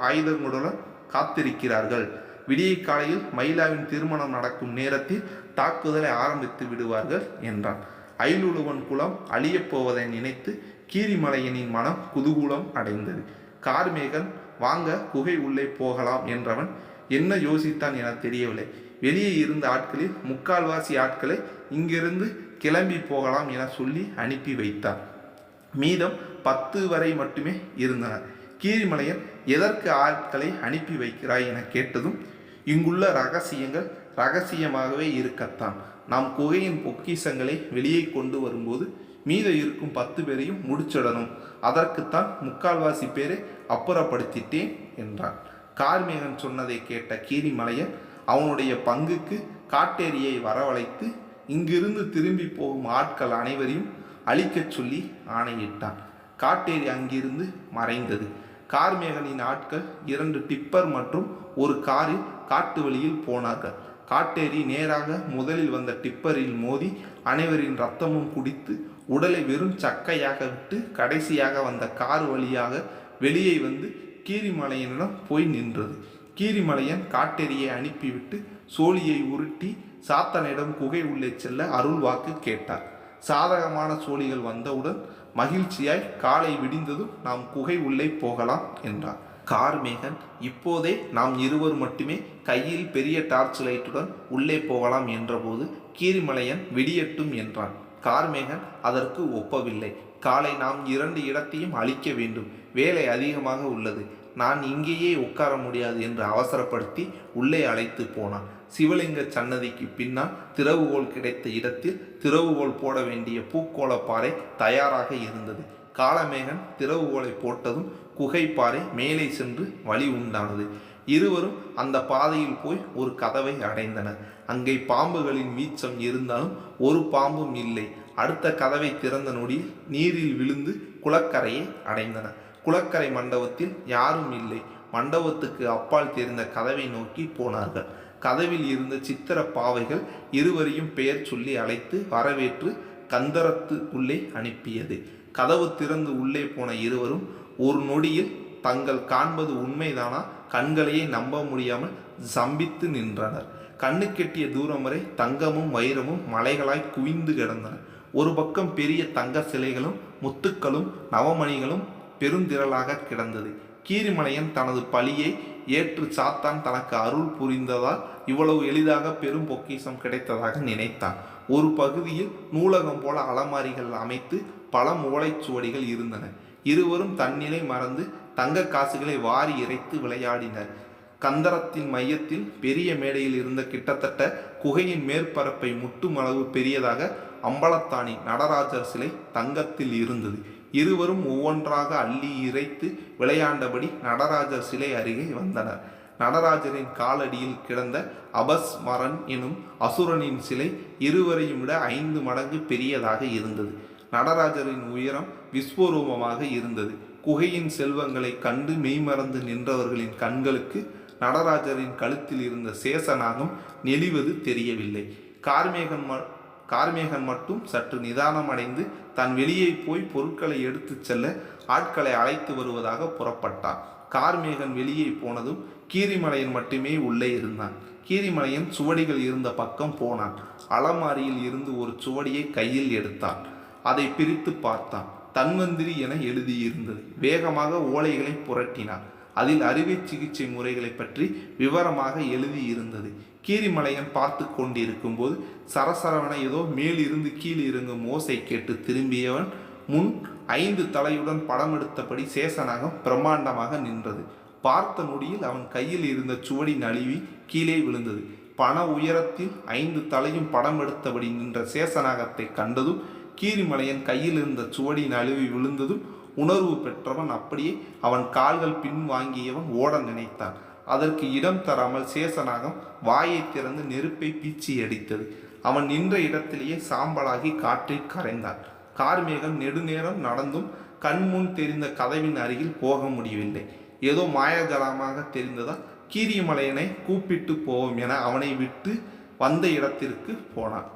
ஆயுதங்களுடன் காத்திருக்கிறார்கள். விடிய காலையில் மயிலாவின் திருமணம் நடக்கும் நேரத்தில் தாக்குதலை ஆரம்பித்து விடுவார்கள் என்றான். ஐலுலுவன் குலம் அழியப் போவதை நினைத்து கீரிமலையனின் மனம் குதூகூலம் அடைந்தது. கார்மேகன் வாங்க குகை உள்ளே போகலாம் என்றவன் என்ன யோசித்தான் என தெரியவில்லை. வெளியே இருந்த ஆட்களில் 3/4 ஆட்களை இங்கிருந்து கிளம்பி போகலாம் என சொல்லி அனுப்பி வைத்தார். மீதம் 10 வரை மட்டுமே இருந்தனர். கீரிமலையன் எதற்கு ஆட்களை அனுப்பி வைக்கிறாய் என கேட்டதும் இங்குள்ள ரகசியங்கள் ரகசியமாகவே இருக்கத்தான். நாம் குகையின் பொக்கிஷங்களை வெளியே கொண்டு வரும்போது மீத இருக்கும் 10 பேரையும் முடிச்சிடணும். அதற்குத்தான் 3/4 பேரை அப்புறப்படுத்திட்டேன் என்றான். கார்மேகன் சொன்னதை கேட்ட கீரிமலையன் அவனுடைய பங்குக்கு காட்டேரியை வரவழைத்து இங்கிருந்து திரும்பி போகும் ஆட்கள் அனைவரையும் அழிக்கச் சொல்லி ஆணையிட்டான். காட்டேரி அங்கிருந்து மறைந்தது. கார்மேகனின் ஆட்கள் 2 டிப்பர் மற்றும் ஒரு காரில் காட்டு வழியில் போனார்கள். காட்டேரி நேராக முதலில் வந்த டிப்பரில் மோதி அனைவரின் இரத்தமும் குடித்து உடலை வெறும் சக்கையாக விட்டு கடைசியாக வந்த கார் வழியாக வெளியே வந்து கீரிமலையனிடம் போய் நின்றது. கீரிமலையன் காட்டேரியை அனுப்பிவிட்டு சோழியை உருட்டி சாத்தனிடம் குகை உள்ளே செல்ல அருள் வாக்கு கேட்டார். சாதகமான சோழிகள் வந்தவுடன் மகிழ்ச்சியாய் காலை விடிந்ததும் நாம் குகை உள்ளே போகலாம் என்றார். கார்மேகன் இப்போதே நாம் இருவர் மட்டுமே கையில் பெரிய டார்ச் லைட்டுடன் உள்ளே போகலாம் என்றபோது கீரிமலையன் விடியட்டும் என்றான். கார்மேகன் அதற்கு ஒப்பவில்லை. காலை நாம் 2 இடத்தையும் அழிக்க வேண்டும். வேலை அதிகமாக உள்ளது. நான் இங்கேயே உட்கார முடியாது என்று அவசரப்படுத்தி உள்ளே அழைத்து போனான். சிவலிங்க சன்னதிக்கு பின்னால் திறவுகோல் கிடைத்த இடத்தில் திறவுகோல் போட வேண்டிய பூக்கோளப்பாறை தயாராக இருந்தது. காளமேகன் திறவுகோலை போட்டதும் குகைப்பாறை மேலே சென்று வழி உண்டானது. இருவரும் அந்த பாதையில் போய் ஒரு கதவை அடைந்தனர். அங்கே பாம்புகளின் வீச்சம் இருந்தாலும் ஒரு பாம்பும் இல்லை. அடுத்த கதவை திறந்த நொடியில் நீரில் விழுந்து குளக்கரையை அடைந்தனர். குளக்கரை மண்டபத்தில் யாரும் இல்லை. மண்டபத்துக்கு அப்பால் தெரிந்த கதவை நோக்கி போனார்கள். கதவில் இருந்த சித்திர பாவைகள் இருவரையும் பெயர் சொல்லி அழைத்து வரவேற்று கந்தரத்து உள்ளே அனுப்பியது. கதவு திறந்து உள்ளே போன இருவரும் ஒரு நொடியில் தங்கள் காண்பது உண்மைதானா கண்களையே நம்ப முடியாமல் சம்பித்து நின்றனர். கண்ணு கெட்டிய தூரம் வரை தங்கமும் வைரமும் மலைகளாய் குவிந்து கிடந்தன. ஒரு பக்கம் பெரிய தங்க சிலைகளும் முத்துக்களும் நவமணிகளும் பெருந்திரளாக கிடந்தது. கீரிமலையன் தனது பழியை ஏற்று சாத்தான் தனக்கு அருள் புரிந்ததால் இவ்வளவு எளிதாக பெரும் பொக்கிஷம் கிடைத்ததாக நினைத்தான். ஒரு பகுதியில் நூலகம் போல அலமாரிகள் அமைத்து பல ஓலைச்சுவடிகள் இருந்தன. இருவரும் தன்னிலை மறந்து தங்க காசுகளை வாரி இறைத்து விளையாடினர். கந்தரத்தின் மையத்தில் பெரிய மேடையில் இருந்த கிட்டத்தட்ட குகையின் மேற்பரப்பை முட்டும் அளவு பெரியதாக அம்பலத்தானி நடராஜர் சிலை தங்கத்தில் இருந்தது. இருவரும் ஒவ்வொன்றாக அள்ளி இறைத்து விளையாண்டபடி நடராஜர் சிலை அருகே வந்தனர். நடராஜரின் காலடியில் கிடந்த அபஸ்மரன் எனும் அசுரனின் சிலை இருவரையும் விட 5 மடங்கு பெரியதாக இருந்தது. நடராஜரின் உயரம் விஸ்வரூபமாக இருந்தது. குகையின் செல்வங்களை கண்டு மெய்மறந்து நின்றவர்களின் கண்களுக்கு நடராஜரின் கழுத்தில் இருந்த சேசநாகம் நெளிவது தெரியவில்லை. கார்மேகன் மட்டும் சற்று நிதானமடைந்து தன் வெளியே போய் பொருட்களை எடுத்துச் செல்ல ஆட்களை அழைத்து வருவதாக புறப்பட்டான். கார்மேகன் வெளியே போனதும் கீரிமலையன் மட்டுமே உள்ளே இருந்தான். கீரிமலையன் சுவடிகள் இருந்த பக்கம் போனான். அலமாரியில் இருந்து ஒரு சுவடியை கையில் எடுத்தான். அதை பிரித்து பார்த்தான். தன்வந்திரி என எழுதியிருந்தது. வேகமாக ஓலைகளை புரட்டினான். அதில் அறுவை சிகிச்சை முறைகளை பற்றி விவரமாக எழுதியிருந்தது. கீரிமலையன் பார்த்து கொண்டிருக்கும் போது சரசரவன ஏதோ மேலிருந்து கீழ் இறங்கும் ஓசை கேட்டு திரும்பியவன் முன் 5 தலையுடன் படம் எடுத்தபடி சேசநாகம் பிரம்மாண்டமாக நின்றது. பார்த்த நொடியில் அவன் கையில் இருந்த சுவடி நழுவி கீழே விழுந்தது. பண உயரத்தில் 5 தலையும் படம் எடுத்தபடி நின்ற சேசநாகத்தை கண்டதும் கீரிமலையன் கையில் இருந்த சுவடி நழுவி விழுந்ததும் உணர்வு பெற்றவன் அப்படியே அவன் கால்கள் பின் வாங்கியவன் ஓட நினைத்தான். அதற்கு இடம் தராமல் சேசநாகம் வாயை திறந்து நெருப்பை பீச்சி அடித்தது. அவன் நின்ற இடத்திலேயே சாம்பலாகி காற்றில் கரைந்தான். கார்மேகன் நெடுநேரம் நடந்தும் கண்முன் தெரிந்த கதவின் அருகில் போக முடியவில்லை. ஏதோ மாயாஜலமாக தெரிந்ததால் கீரிமலையனை கூப்பிட்டு போவோம் என அவனை விட்டு வந்த இடத்திற்கு போனான்.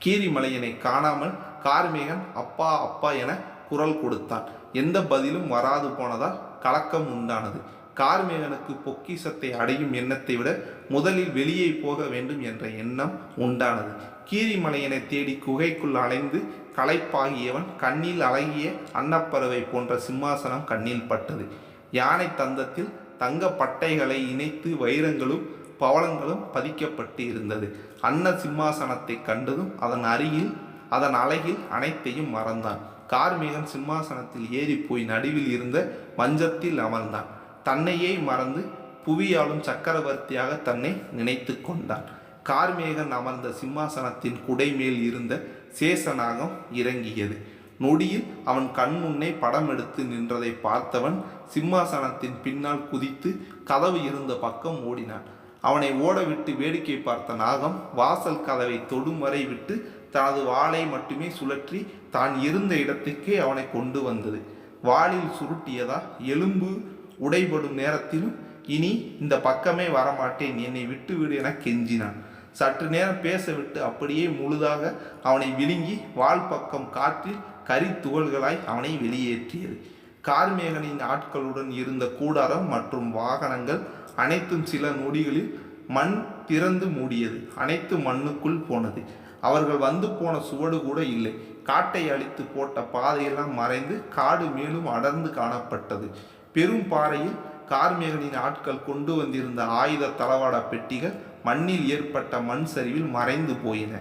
கீரிமலையனை காணாமல் கார்மேகன் அப்பா அப்பா என குரல் கொடுத்தான். எந்த பதிலும் வராது போனதால் கலக்கம் உண்டானது. கார்மேகனுக்கு பொக்கிஷத்தை அடையும் எண்ணத்தை விட முதலில் வெளியே போக வேண்டும் என்ற எண்ணம் உண்டானது. கீரிமலையனை தேடி குகைக்குள் அலைந்து களைப்பாகியவன் கண்ணில் அழகிய அன்னப்பறவை போன்ற சிம்மாசனம் கண்ணில் பட்டது. யானை தந்தத்தில் தங்க பட்டைகளை இணைத்து வைரங்களும் பவளங்களும் பதிக்கப்பட்டு இருந்தது. அன்ன சிம்மாசனத்தை கண்டதும் அதன் அழகில் அனைத்தையும் மறந்தான். கார்மேகன் சிம்மாசனத்தில் ஏறி போய் நடுவில் இருந்த மஞ்சத்தில் அமர்ந்தான். தன்னையே மறந்து புவியாளும் சக்கரவர்த்தியாக தன்னை நினைத்து கொண்டான். கார்மேகன் அமர்ந்த சிம்மாசனத்தின் குடைமேல் இருந்த சேசநாகம் இறங்கியது. நொடியில் அவன் கண் முன்னே படம் எடுத்து நின்றதை பார்த்தவன் சிம்மாசனத்தின் பின்னால் குதித்து கதவு இருந்த பக்கம் ஓடினான். அவனை ஓடவிட்டு வேடிக்கை பார்த்த நாகம் வாசல் கதவை தொடும் வரை விட்டு தனது வாளை மட்டுமே சுழற்றி தான் இருந்த இடத்துக்கே அவனை கொண்டு வந்தது. வாளில் சுருட்டியதா எலும்பு உடைபடும் நேரத்திலும் இனி இந்த பக்கமே வரமாட்டேன், என்னை விட்டுவிடு என கெஞ்சினான். சற்று நேரம் பேசவிட்டு அப்படியே முழுதாக அவனை விழுங்கி வால் பக்கம் காற்றில் கரி துகள்களாய் அவனை வெளியேற்றியது. கார்மேகனின் ஆட்களுடன் இருந்த கூடாரம் மற்றும் வாகனங்கள் அனைத்தும் சில நொடிகளில் மண் திறந்து மூடியது. அனைத்து மண்ணுக்குள் போனது. அவர்கள் வந்து போன சுவடு கூட இல்லை. காட்டை அழித்து போட்ட பாதையெல்லாம் மறைந்து காடு மேலும் அடர்ந்து காணப்பட்டது. பெரும் பாறையில் கார்மேகனின் ஆட்கள் கொண்டு வந்திருந்த ஆயுத தளவாட பெட்டிகள் மண்ணில் ஏற்பட்ட மண் சரிவில் மறைந்து போயின.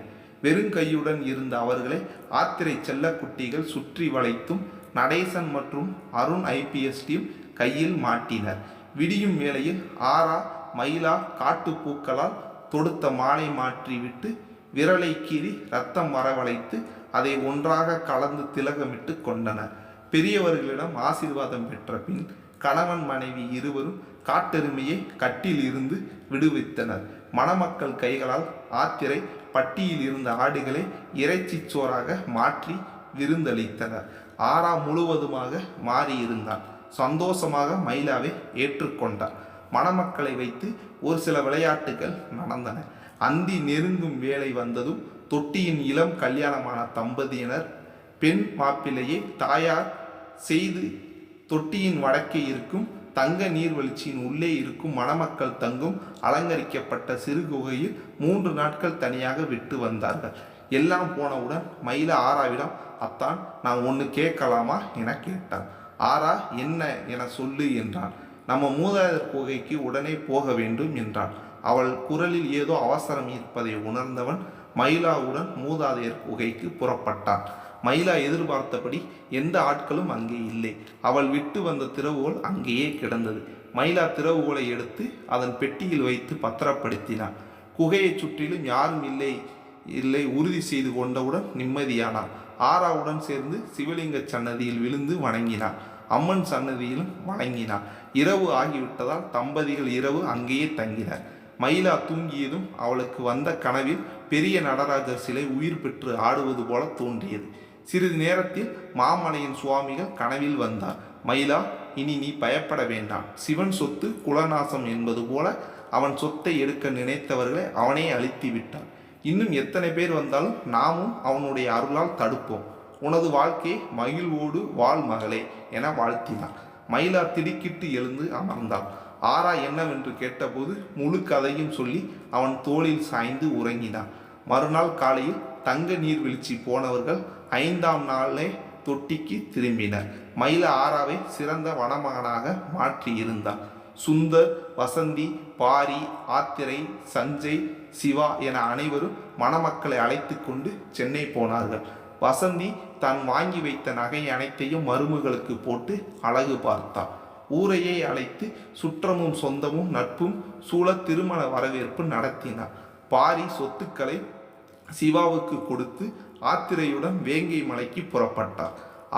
வெறுங்கையுடன் இருந்த அவர்களை ஆத்திரை செல்லக்குட்டிகள் சுற்றி வளைத்தும் நடேசன் மற்றும் அருண் IPS டீம் கையில் மாட்டினர். விடியும் வேளையில் ஆரா மயிலா காட்டுப்பூக்களால் தொடுத்த மாலை மாற்றிவிட்டு விரலை கீறி ரத்தம் வரவழைத்து அதை ஒன்றாக கலந்து திலகமிட்டு கொண்டனர். பெரியவர்களிடம் ஆசீர்வாதம் பெற்ற பின் கணவன் மனைவி இருவரும் காட்டெருமையை கட்டில் இருந்து விடுவித்தனர். மணமக்கள் கைகளால் ஆத்திரை பட்டியில் இருந்த ஆடுகளை இறைச்சி சோறாக மாற்றி விருந்தளித்தனர். ஆரா முழுவதுமாக மாறியிருந்தான். சந்தோஷமாக மயிலாவை ஏற்றுக்கொண்டார். மணமக்களை வைத்து ஒரு சில விளையாட்டுகள் நடந்தன. அந்தி நெருங்கும் வேலை வந்ததும் தொட்டியின் இளம் கல்யாணமான தம்பதியினர் பெண் மாப்பிள்ளையை தாயார் செய்து தொட்டியின் வடக்கே இருக்கும் தங்க நீர்வீழ்ச்சியின் உள்ளே இருக்கும் மணமக்கள் தங்கும் அலங்கரிக்கப்பட்ட சிறு குகையில் 3 நாட்கள் தனியாக விட்டு வந்தார்கள். எல்லாம் போனவுடன் மயில ஆராவிடம், அத்தான் நான் ஒன்று கேட்கலாமா என கேட்டான். ஆரா என்ன என சொல்லு என்றான். நம்ம மூதாதையர் குகைக்கு உடனே போக வேண்டும் என்றான். அவள் குரலில் ஏதோ அவசரம் இருப்பதை உணர்ந்தவன் மயிலாவுடன் மூதாதையர் குகைக்கு புறப்பட்டான். மயிலா எதிர்பார்த்தபடி எந்த ஆட்களும் அங்கே இல்லை. அவள் விட்டு வந்த திறவுகோல் அங்கேயே கிடந்தது. மயிலா திறவுகோலை எடுத்து அதன் பெட்டியில் வைத்து பத்திரப்படுத்தினான். குகையை சுற்றிலும் யாரும் இல்லை உறுதி செய்து கொண்டவுடன் நிம்மதியானான். ஆராவுடன் சேர்ந்து சிவலிங்க சன்னதியில் விழுந்து வணங்கினான். அம்மன் சன்னதியிலும் வணங்கினார். இரவு ஆகிவிட்டதால் தம்பதிகள் இரவு அங்கேயே தங்கினார். மயிலா தூங்கியதும் அவளுக்கு வந்த கனவில் பெரிய நடராஜர் சிலை உயிர் பெற்று ஆடுவது போல தோன்றியது. சிறிது நேரத்தில் மாமலையின் சுவாமிகள் கனவில் வந்தார். மயிலா, இனி நீ பயப்பட வேண்டாம். சிவன் சொத்து குலநாசம் என்பது போல அவன் சொத்தை எடுக்க நினைத்தவர்களை அவனே அழித்து விட்டான். இன்னும் எத்தனை பேர் வந்தாலும் நாமும் அவனுடைய அருளால் தடுப்போம். உனது வாழ்க்கை மகிழ்வோடு வாழ் மகளே என வாழ்த்தினார். மயிலா திடுக்கிட்டு எழுந்து அமர்ந்தாள். ஆரா என்னவென்று கேட்டபோது முழு கதையும் சொல்லி அவன் தோளில் சாய்ந்து உறங்கினான். மறுநாள் காலையில் தங்க நீர்வீழ்ச்சி போனவர்கள் 5ஆம் நாளே தொட்டிக்கு திரும்பினர். மயிலா ஆராவை சிறந்த வனமகனாக மாற்றி இருந்தான். சுந்தர், வசந்தி, பாரி, ஆத்திரை, சஞ்சய், சிவா என அனைவரும் மணமக்களை அழைத்து கொண்டு சென்னை போனார்கள். வசந்தி தான் வாங்கி வைத்த நகை அனைத்தையும் மருமகளுக்கு போட்டு அழகு பார்த்தாள். ஊரையே அழைத்து சுற்றமும் சொந்தமும் நட்பும் சூழ திருமண வரவேற்பு நடத்தினார். பாரி சொத்துக்களை சிவாவுக்கு கொடுத்து ஆத்திரையுடன் வேங்கை மலைக்கு புறப்பட்டார்.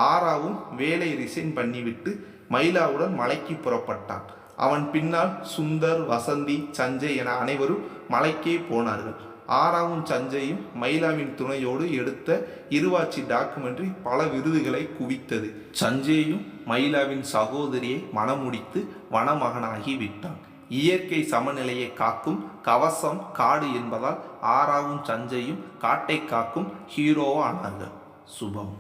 ஆராவும் வேலை ரிசைன் பண்ணிவிட்டு மயிலாவுடன் மலைக்கு புறப்பட்டான். அவன் பின்னால் சுந்தர், வசந்தி, சஞ்சய் என அனைவரும் மலைக்கே போனார்கள். ஆராவும் சஞ்சயும் மயிலாவின் துணையோடு எடுத்த இருவாட்சி டாக்குமெண்ட்ரி பல விருதுகளை குவித்தது. சஞ்சயும் மயிலாவின் சகோதரியை மணமுடித்து வனமகனாகி விட்டான். இயற்கை சமநிலையை காக்கும் கவசம் காடு என்பதால் ஆராவும் சஞ்சயும் காட்டை காக்கும் ஹீரோவானார்கள். சுபம்.